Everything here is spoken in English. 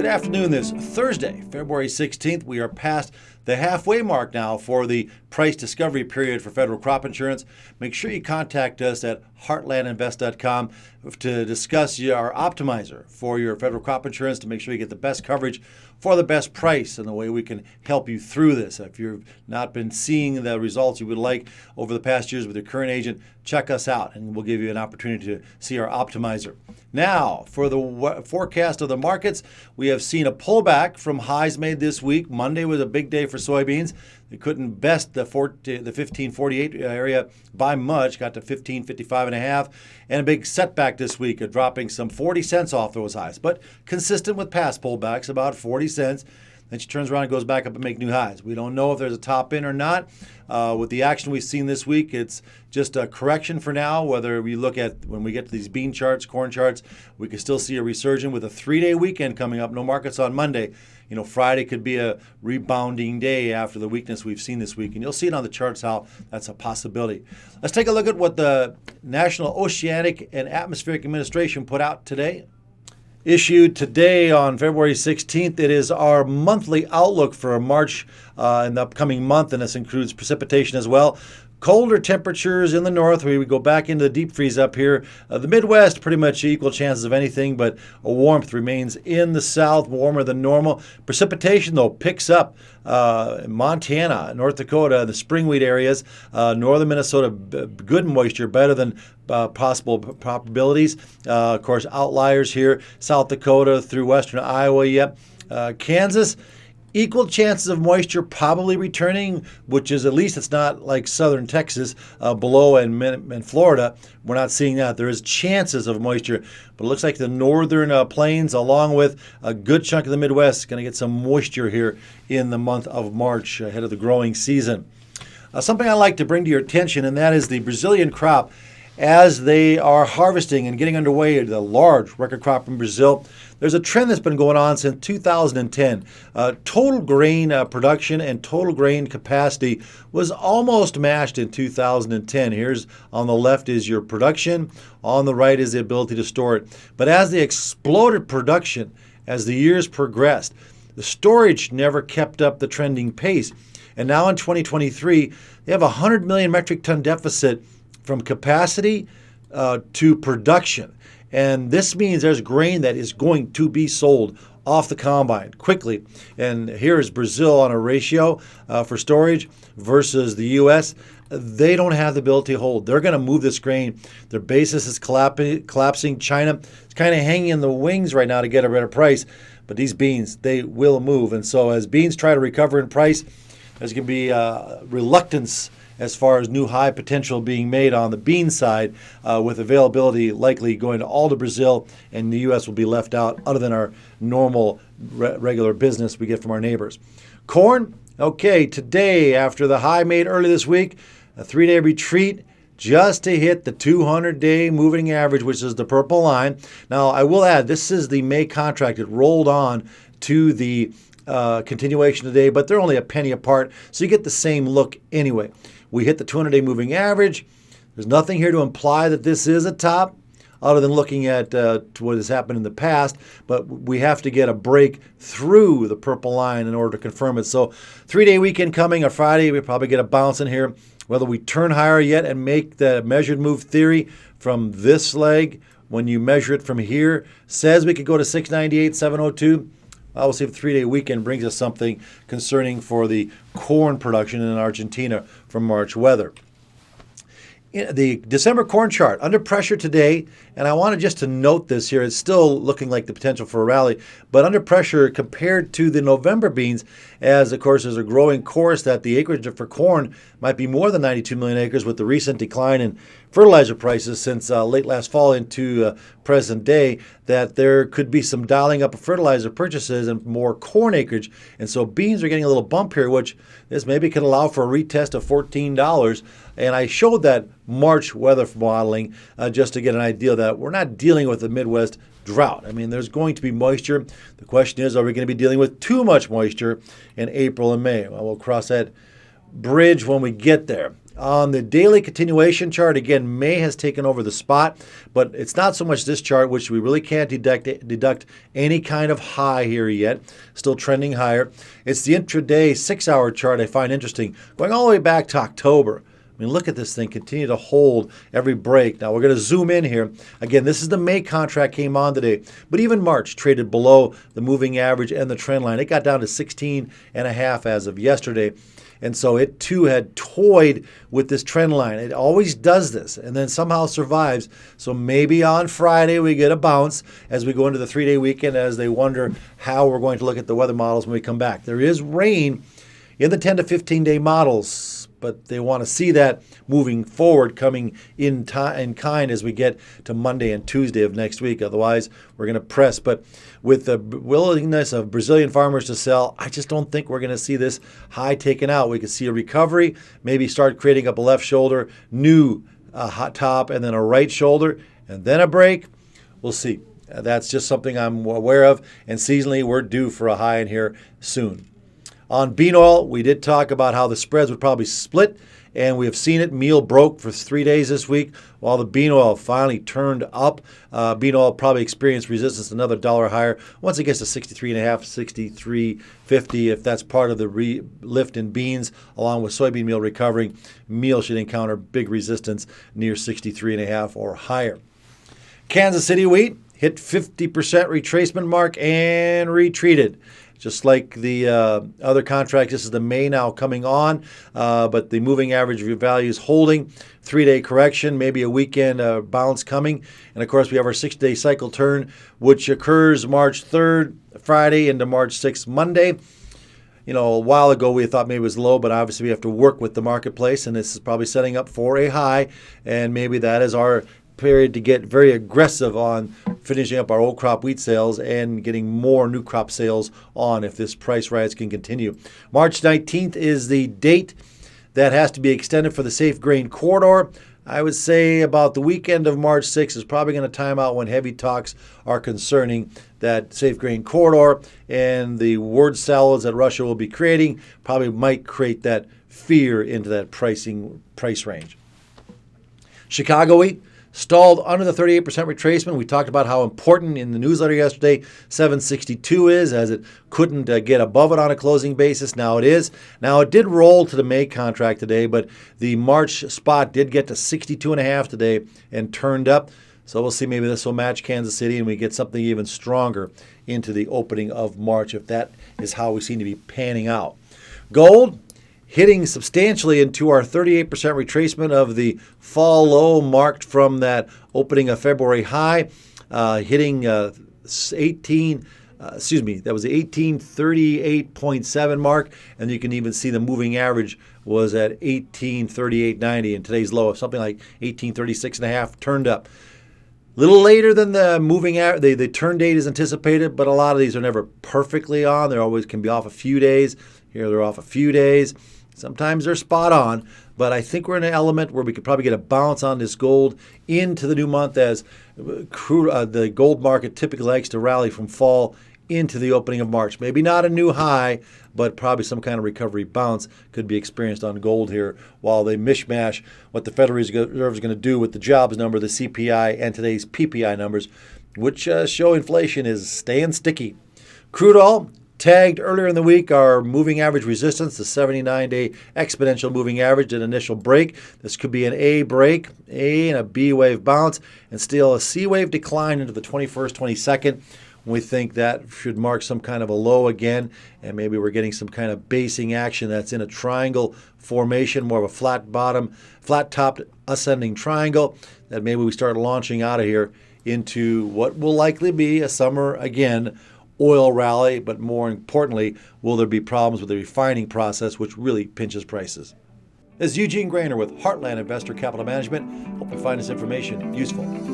Good afternoon. This Thursday, February 16th. We are past the halfway mark now for the price discovery period for federal crop insurance. Make sure you contact us at heartlandinvest.com to discuss our optimizer for your federal crop insurance to make sure you get the best coverage for the best price and the way we can help you through this. If you've not been seeing the results you would like over the past years with your current agent, check us out and we'll give you an opportunity to see our optimizer. Now, for the forecast of the markets, we have seen a pullback from highs made this week. Monday was a big day for soybeans. They couldn't best the 1548 area by much, got to 1555.5, and a big setback this week, dropping some 40 cents off those highs, but consistent with past pullbacks, about 40 cents. Then she turns around and goes back up and make new highs. We don't know if there's a top in or not. With the action we've seen this week, it's just a correction for now. Whether we look at when we get to these bean charts, corn charts, we can still see a resurgence with a 3-day weekend coming up. No markets on Monday. You know, Friday could be a rebounding day after the weakness we've seen this week. And you'll see it on the charts how that's a possibility. Let's take a look at what the National Oceanic and Atmospheric Administration put out today. Issued today on February 16th, it is our monthly outlook for March in the upcoming month, and this includes precipitation as well. Colder temperatures in the north, we go back into the deep freeze up here. The Midwest, pretty much equal chances of anything, but a warmth remains in the south, warmer than normal. Precipitation, though, picks up in Montana, North Dakota, the spring wheat areas, northern Minnesota, good moisture, better than possible probabilities. Of course, outliers here, South Dakota through western Iowa, yep. Kansas, equal chances of moisture probably returning, which is at least it's not like southern Texas below and Florida. We're not seeing that. There is chances of moisture, but it looks like the northern plains, along with a good chunk of the Midwest, is going to get some moisture here in the month of March ahead of the growing season. Something I'd like to bring to your attention, and that is the Brazilian crop. As they are harvesting and getting underway, the large record crop in Brazil, there's a trend that's been going on since 2010. Total grain production and total grain capacity was almost matched in 2010. Here's on the left is your production, on the right is the ability to store it. But as they exploded production, as the years progressed, the storage never kept up the trending pace. And now in 2023, they have a 100 million metric ton deficit from capacity to production. And this means there's grain that is going to be sold off the combine quickly. And here is Brazil on a ratio for storage versus the U.S. They don't have the ability to hold. They're going to move this grain. Their basis is collapsing. China is kind of hanging in the wings right now to get a better price. But these beans, they will move. And so as beans try to recover in price, there's going to be reluctance as far as new high potential being made on the bean side, with availability likely going to all to Brazil, and the U.S. will be left out other than our normal regular business we get from our neighbors. Corn, okay, today after the high made early this week, a 3-day retreat just to hit the 200-day moving average, which is the purple line. Now, I will add, this is the May contract. It rolled on to the continuation today, but they're only a penny apart, so you get the same look anyway. We hit the 200-day moving average. There's nothing here to imply that this is a top, other than looking at what has happened in the past, but we have to get a break through the purple line in order to confirm it. So 3-day weekend coming, on Friday, we probably get a bounce in here. Whether we turn higher yet and make the measured move theory from this leg, when you measure it from here, says we could go to 698, 702. We'll see if the 3-day weekend brings us something concerning for the corn production in Argentina from March weather. The December corn chart, under pressure today, and I wanted just to note this here, it's still looking like the potential for a rally, but under pressure compared to the November beans, as of course there's a growing chorus that the acreage for corn might be more than 92 million acres with the recent decline in fertilizer prices since late last fall into present day, that there could be some dialing up of fertilizer purchases and more corn acreage. And so beans are getting a little bump here, which this maybe could allow for a retest of $14. And I showed that March weather modeling just to get an idea that we're not dealing with the Midwest drought. I mean, there's going to be moisture. The question is, are we going to be dealing with too much moisture in April and May? Well, we'll cross that bridge when we get there. On the daily continuation chart, again, May has taken over the spot, but it's not so much this chart, which we really can't deduct any kind of high here yet. Still trending higher. It's the intraday 6-hour chart I find interesting, going all the way back to October. I mean, look at this thing continue to hold every break. Now, we're going to zoom in here. Again, this is the May contract came on today, but even March traded below the moving average and the trend line. It got down to 16.5 as of yesterday. And so it too had toyed with this trend line. It always does this and then somehow survives. So maybe on Friday we get a bounce as we go into the 3-day weekend, as they wonder how we're going to look at the weather models when we come back. There is rain in the 10 to 15-day models, but they want to see that moving forward, coming in kind as we get to Monday and Tuesday of next week. Otherwise, we're going to press. But with the willingness of Brazilian farmers to sell, I just don't think we're going to see this high taken out. We could see a recovery, maybe start creating up a left shoulder, new hot top, and then a right shoulder, and then a break. We'll see. That's just something I'm aware of. And seasonally, we're due for a high in here soon. On bean oil, we did talk about how the spreads would probably split, and we have seen it. Meal broke for 3 days this week, while the bean oil finally turned up. Bean oil probably experienced resistance another $1 higher. Once it gets to 63.5, 63.50, if that's part of the lift in beans, along with soybean meal recovering, meal should encounter big resistance near 63.5 or higher. Kansas City wheat hit 50% retracement mark and retreated. Just like the other contracts, this is the May now coming on, but the moving average value is holding. 3-day correction, maybe a weekend bounce coming. And of course, we have our 6-day cycle turn, which occurs March 3rd, Friday, into March 6th, Monday. You know, a while ago we thought maybe it was low, but obviously we have to work with the marketplace, and this is probably setting up for a high, and maybe that is our period to get very aggressive on finishing up our old crop wheat sales and getting more new crop sales on if this price rise can continue. March 19th is the date that has to be extended for the safe grain corridor. I would say about the weekend of March 6th is probably going to time out when heavy talks are concerning that safe grain corridor, and the word salads that Russia will be creating probably might create that fear into that price range. Chicago wheat stalled under the 38% retracement. We talked about how important in the newsletter yesterday 762 is, as it couldn't get above it on a closing basis. Now it is. Now it did roll to the May contract today, but the March spot did get to 62.5 today and turned up. So we'll see, maybe this will match Kansas City and we get something even stronger into the opening of March, if that is how we seem to be panning out. Gold hitting substantially into our 38% retracement of the fall low marked from that opening of February high, hitting that was the 1838.7 mark, and you can even see the moving average was at 1838.90, and today's low of something like 1836.5 turned up. Little later than the moving average, the turn date is anticipated, but a lot of these are never perfectly on. They always can be off a few days. Here they're off a few days. Sometimes they're spot on, but I think we're in an element where we could probably get a bounce on this gold into the new month, as the gold market typically likes to rally from fall into the opening of March. Maybe not a new high, but probably some kind of recovery bounce could be experienced on gold here while they mishmash what the Federal Reserve is going to do with the jobs number, the CPI, and today's PPI numbers, which show inflation is staying sticky. Crude oil tagged earlier in the week our moving average resistance, the 79-day exponential moving average, an initial break. This could be an A break, A and a B wave bounce, and still a C wave decline into the 21st, 22nd. We think that should mark some kind of a low again, and maybe we're getting some kind of basing action that's in a triangle formation, more of a flat bottom, flat topped ascending triangle, that maybe we start launching out of here into what will likely be a summer again oil rally, but more importantly, will there be problems with the refining process, which really pinches prices? This is Eugene Grainer with Heartland Investor Capital Management. Hope you find this information useful.